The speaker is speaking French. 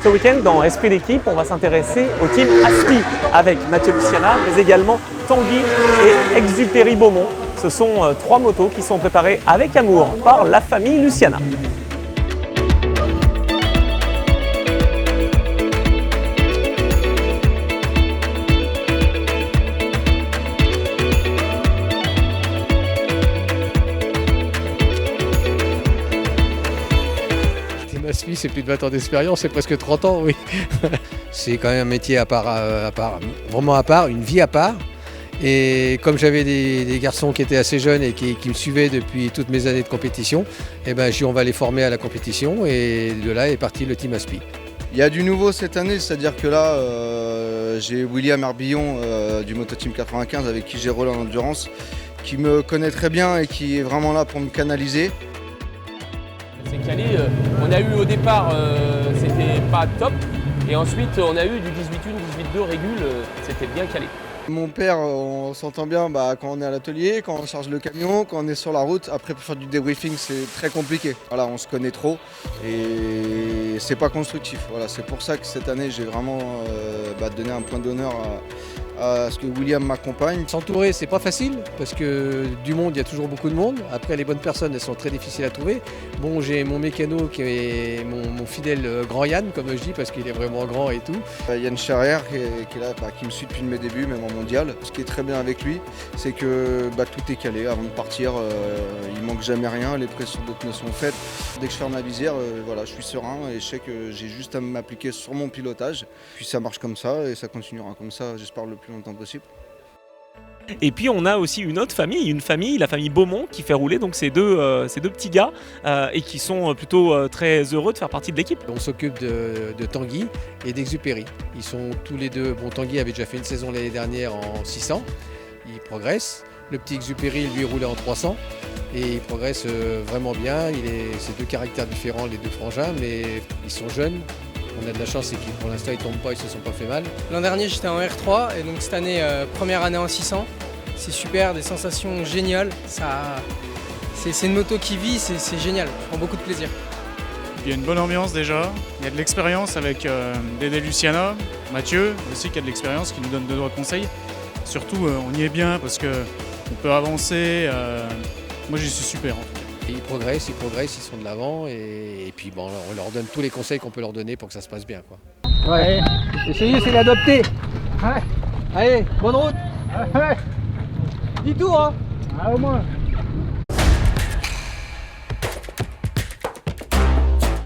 Ce week-end, dans Esprit d'équipe, on va s'intéresser au team Aspi avec Mathieu Luciana, mais également Tanguy et Exupéry Beaumont. Ce sont 3 motos qui sont préparées avec amour par la famille Luciana. Aspi, c'est plus de 20 ans d'expérience, c'est presque 30 ans, oui. C'est quand même un métier à part, vraiment à part, une vie à part. Et comme j'avais des garçons qui étaient assez jeunes et qui me suivaient depuis toutes mes années de compétition, eh ben, on va les former à la compétition et de là est parti le team Aspi. Il y a du nouveau cette année, c'est-à-dire que là, j'ai William Herbillon du Mototeam 95 avec qui j'ai roulé en endurance, qui me connaît très bien et qui est vraiment là pour me canaliser. C'est calé, on a eu au départ, c'était pas top, et ensuite on a eu du 18-1, 18-2 régule, c'était bien calé. Mon père, on s'entend bien quand on est à l'atelier, quand on charge le camion, quand on est sur la route. Après, pour faire du débriefing, c'est très compliqué. Voilà, on se connaît trop et c'est pas constructif. Voilà, c'est pour ça que cette année, j'ai vraiment donné un point d'honneur à ce que William m'accompagne. S'entourer, c'est pas facile parce que du monde, il y a toujours beaucoup de monde. Après, les bonnes personnes, elles sont très difficiles à trouver. Bon, j'ai mon mécano qui est mon fidèle grand Yann, comme je dis, parce qu'il est vraiment grand et tout. Yann Charrière qui est là, qui me suit depuis mes débuts, même en mondial. Ce qui est très bien avec lui, c'est que tout est calé. Avant de partir, il manque jamais rien. Les pressions de pneus sont faites. Dès que je ferme la visière, voilà, je suis serein et je sais que j'ai juste à m'appliquer sur mon pilotage. Puis ça marche comme ça et ça continuera comme ça, j'espère le plus longtemps possible. Et puis on a aussi une autre famille, la famille Beaumont, qui fait rouler donc ces deux petits gars et qui sont plutôt très heureux de faire partie de l'équipe. On s'occupe de Tanguy et d'Exupéry. Ils sont tous les deux, bon, Tanguy avait déjà fait une saison l'année dernière en 600, il progresse. Le petit Exupéry, lui, roulait en 300 et il progresse vraiment bien. C'est 2 caractères différents, les 2 frangins, mais ils sont jeunes. On a de la chance, c'est que pour l'instant ils ne tombent pas, ils se sont pas fait mal. L'an dernier j'étais en R3 et donc cette année, première année en 600. C'est super, des sensations géniales. C'est une moto qui vit, c'est génial, je prends beaucoup de plaisir. Il y a une bonne ambiance déjà, il y a de l'expérience avec Dédé Luciana, Mathieu aussi qui a de l'expérience, qui nous donne 2-3 conseils. Surtout on y est bien parce qu'on peut avancer, moi j'y suis super en tout cas. Et ils progressent, ils sont de l'avant et puis bon, on leur donne tous les conseils qu'on peut leur donner pour que ça se passe bien, quoi. Ouais, essayez, c'est d'adopter. Ouais. Allez, bonne route. Ouais. 10 tours, hein. Ah, au moins.